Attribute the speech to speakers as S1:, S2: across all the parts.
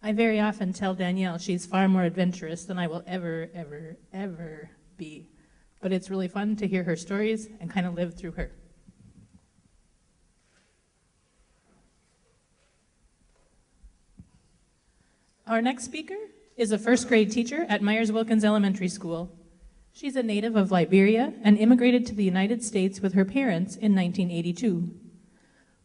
S1: I very often tell Danielle she's far more adventurous than I will ever, ever, ever be. But it's really fun to hear her stories and kind of live through her. Our next speaker is a first grade teacher at Myers-Wilkins Elementary School. She's a native of Liberia and immigrated to the United States with her parents in 1982.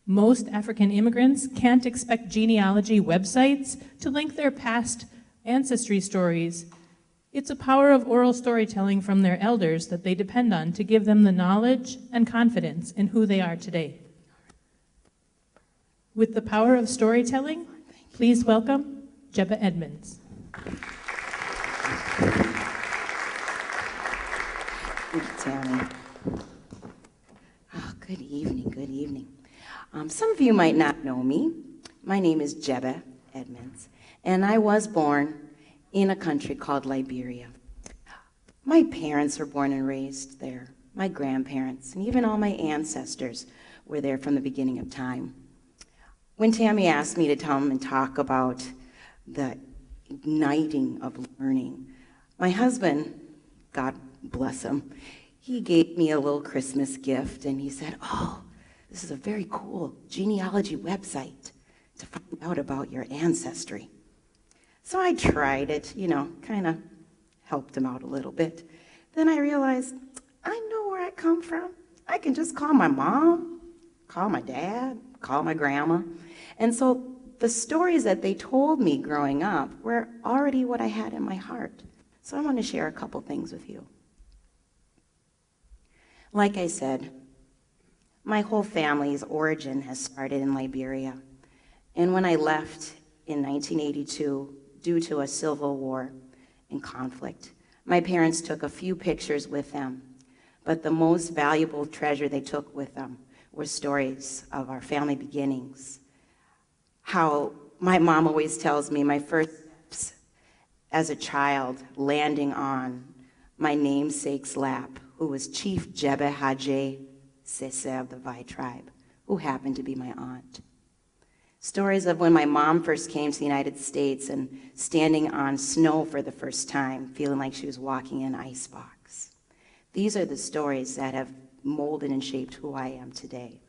S1: Most African immigrants can't expect genealogy websites to link their past ancestry stories. It's a power of oral storytelling from their elders that they depend on to give them the knowledge and confidence in who they are today. With the power of storytelling, please welcome Jebeh Edmunds.
S2: Thank you, Tammy. Oh, good evening, good evening. Some of you might not know me. My name is Jebeh Edmunds, and I was born in a country called Liberia. My parents were born and raised there. My grandparents, and even all my ancestors were there from the beginning of time. When Tammy asked me to come and talk about the igniting of learning, my husband, God bless him, he gave me a little Christmas gift, and he said, "Oh, this is a very cool genealogy website to find out about your ancestry." So I tried it, kind of helped him out a little bit. Then I realized, I know where I come from. I can just call my mom, call my dad, call my grandma. And so the stories that they told me growing up were already what I had in my heart. So I want to share a couple things with you. Like I said, my whole family's origin has started in Liberia. And when I left in 1982, due to a civil war and conflict, my parents took a few pictures with them, but the most valuable treasure they took with them were stories of our family beginnings. How my mom always tells me my first steps as a child landing on my namesake's lap, who was Chief Jebeh Hajj Sese of the Vai tribe, who happened to be my aunt. Stories of when my mom first came to the United States and standing on snow for the first time, feeling like she was walking in an icebox. These are the stories that have molded and shaped who I am today.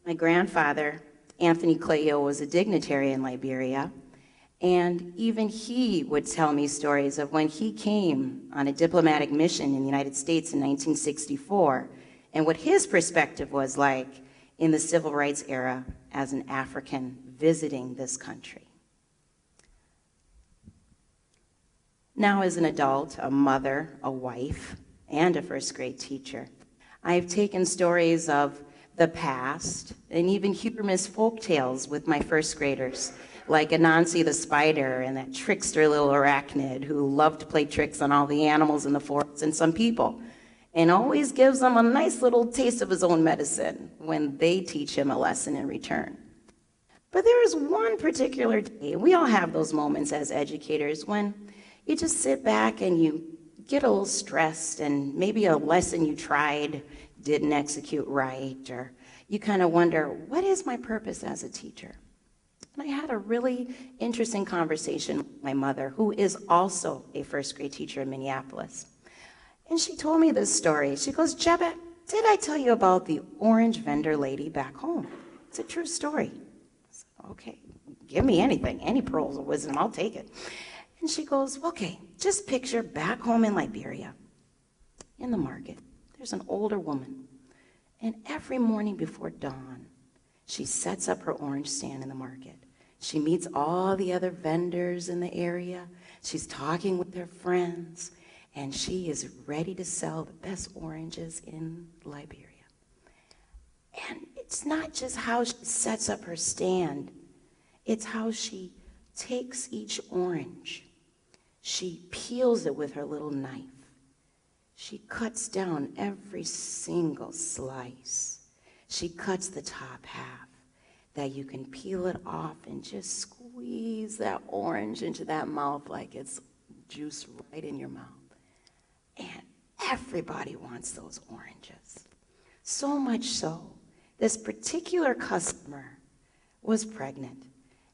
S2: My grandfather, Anthony Clayo, was a dignitary in Liberia, and even he would tell me stories of when he came on a diplomatic mission in the United States in 1964, and what his perspective was like in the civil rights era as an African visiting this country. Now as an adult, a mother, a wife, and a first grade teacher, I've taken stories of the past and even humorous folk tales with my first graders, like Anansi the spider and that trickster little arachnid who loved to play tricks on all the animals in the forest and some people, and always gives them a nice little taste of his own medicine when they teach him a lesson in return. But there is one particular day, we all have those moments as educators, when you just sit back and you get a little stressed and maybe a lesson you tried didn't execute right, or you kind of wonder, what is my purpose as a teacher? And I had a really interesting conversation with my mother, who is also a first grade teacher in Minneapolis. And she told me this story. She goes, "Jebeh, did I tell you about the orange vendor lady back home? It's a true story." I said, "Okay, give me anything, any pearls of wisdom, I'll take it." And she goes, "Okay, just picture back home in Liberia, in the market, there's an older woman. And every morning before dawn, she sets up her orange stand in the market. She meets all the other vendors in the area. She's talking with her friends. And she is ready to sell the best oranges in Liberia. And it's not just how she sets up her stand, it's how she takes each orange. She peels it with her little knife. She cuts down every single slice. She cuts the top half that you can peel it off and just squeeze that orange into that mouth like it's juice right in your mouth. And everybody wants those oranges. So much so, this particular customer was pregnant.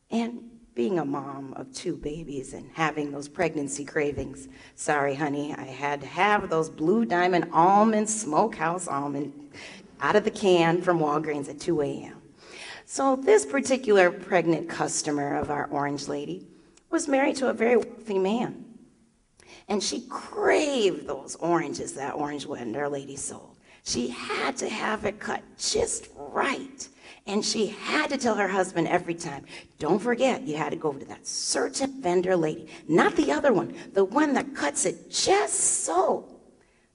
S2: And being a mom of 2 babies and having those pregnancy cravings, sorry, honey, I had to have those Blue Diamond almond, smokehouse almond, out of the can from Walgreens at 2 a.m. So this particular pregnant customer of our orange lady was married to a very wealthy man. And she craved those oranges that orange vendor lady sold. She had to have it cut just right. And she had to tell her husband every time, don't forget, you had to go to that certain vendor lady, not the other one, the one that cuts it just so.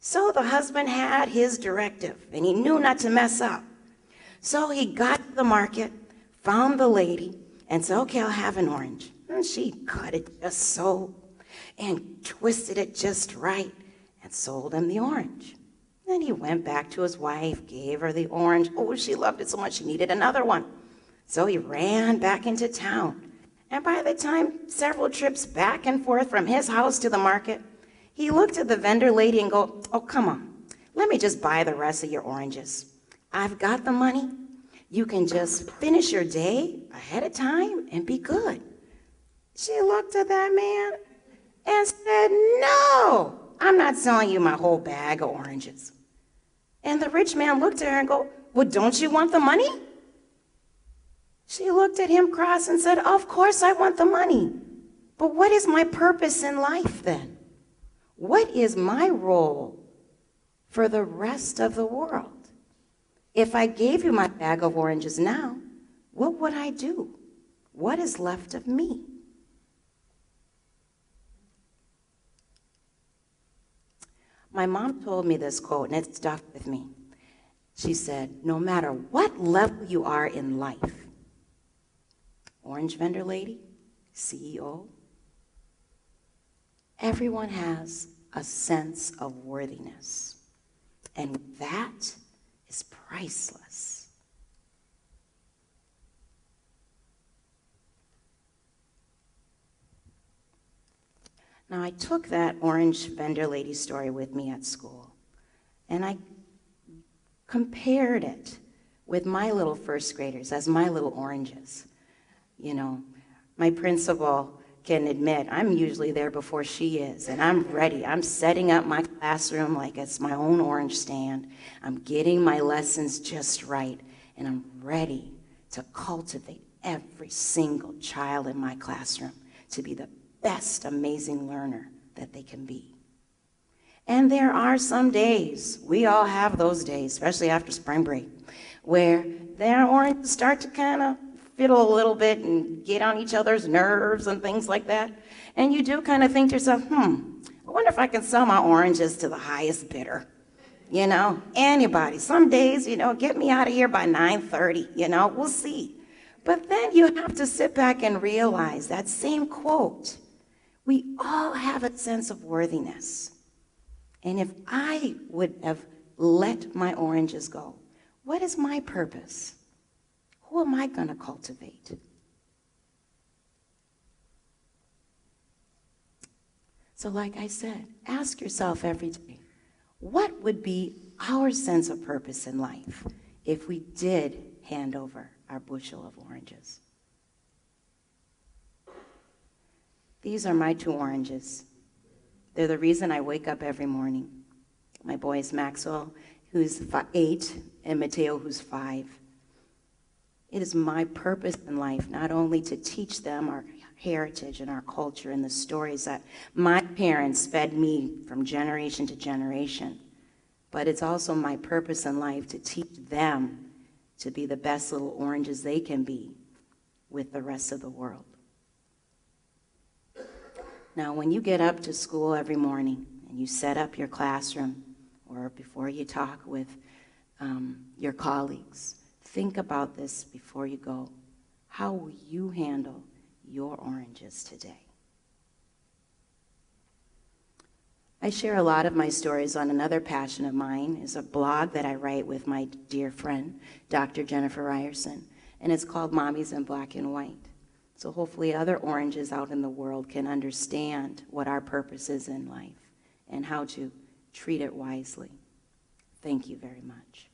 S2: So the husband had his directive, and he knew not to mess up. So he got to the market, found the lady, and said, okay, I'll have an orange. And she cut it just so, and twisted it just right, and sold him the orange. Then he went back to his wife, gave her the orange. Oh, she loved it so much she needed another one. So he ran back into town. And by the time several trips back and forth from his house to the market, he looked at the vendor lady and go, oh, come on, let me just buy the rest of your oranges. I've got the money. You can just finish your day ahead of time and be good. She looked at that man and said, no, I'm not selling you my whole bag of oranges. And the rich man looked at her and go, well, don't you want the money? She looked at him cross and said, of course I want the money. But what is my purpose in life then? What is my role for the rest of the world? If I gave you my bag of oranges now, what would I do? What is left of me? My mom told me this quote, and it stuck with me. She said, no matter what level you are in life, orange vendor lady, CEO, everyone has a sense of worthiness, and that is priceless. Now, I took that orange vendor lady story with me at school, and I compared it with my little first graders as my little oranges. You know, my principal can admit I'm usually there before she is, and I'm ready. I'm setting up my classroom like it's my own orange stand. I'm getting my lessons just right, and I'm ready to cultivate every single child in my classroom to be the best amazing learner that they can be. And there are some days, we all have those days, especially after spring break, where their oranges start to kind of fiddle a little bit and get on each other's nerves and things like that. And you do kind of think to yourself, I wonder if I can sell my oranges to the highest bidder. You know, anybody. Some days, get me out of here by 9:30, we'll see. But then you have to sit back and realize that same quote. We all have a sense of worthiness. And if I would have let my oranges go, what is my purpose? Who am I going to cultivate? So like I said, ask yourself every day, what would be our sense of purpose in life if we did hand over our bushel of oranges? These are my 2 oranges. They're the reason I wake up every morning. My boys, Maxwell, who's 8, and Mateo, who's 5. It is my purpose in life not only to teach them our heritage and our culture and the stories that my parents fed me from generation to generation, but it's also my purpose in life to teach them to be the best little oranges they can be with the rest of the world. Now, when you get up to school every morning and you set up your classroom, or before you talk with your colleagues, think about this before you go. How will you handle your oranges today? I share a lot of my stories on another passion of mine. It's a blog that I write with my dear friend, Dr. Jennifer Ryerson, and it's called Mommies in Black and White. So hopefully other oranges out in the world can understand what our purpose is in life and how to treat it wisely. Thank you very much.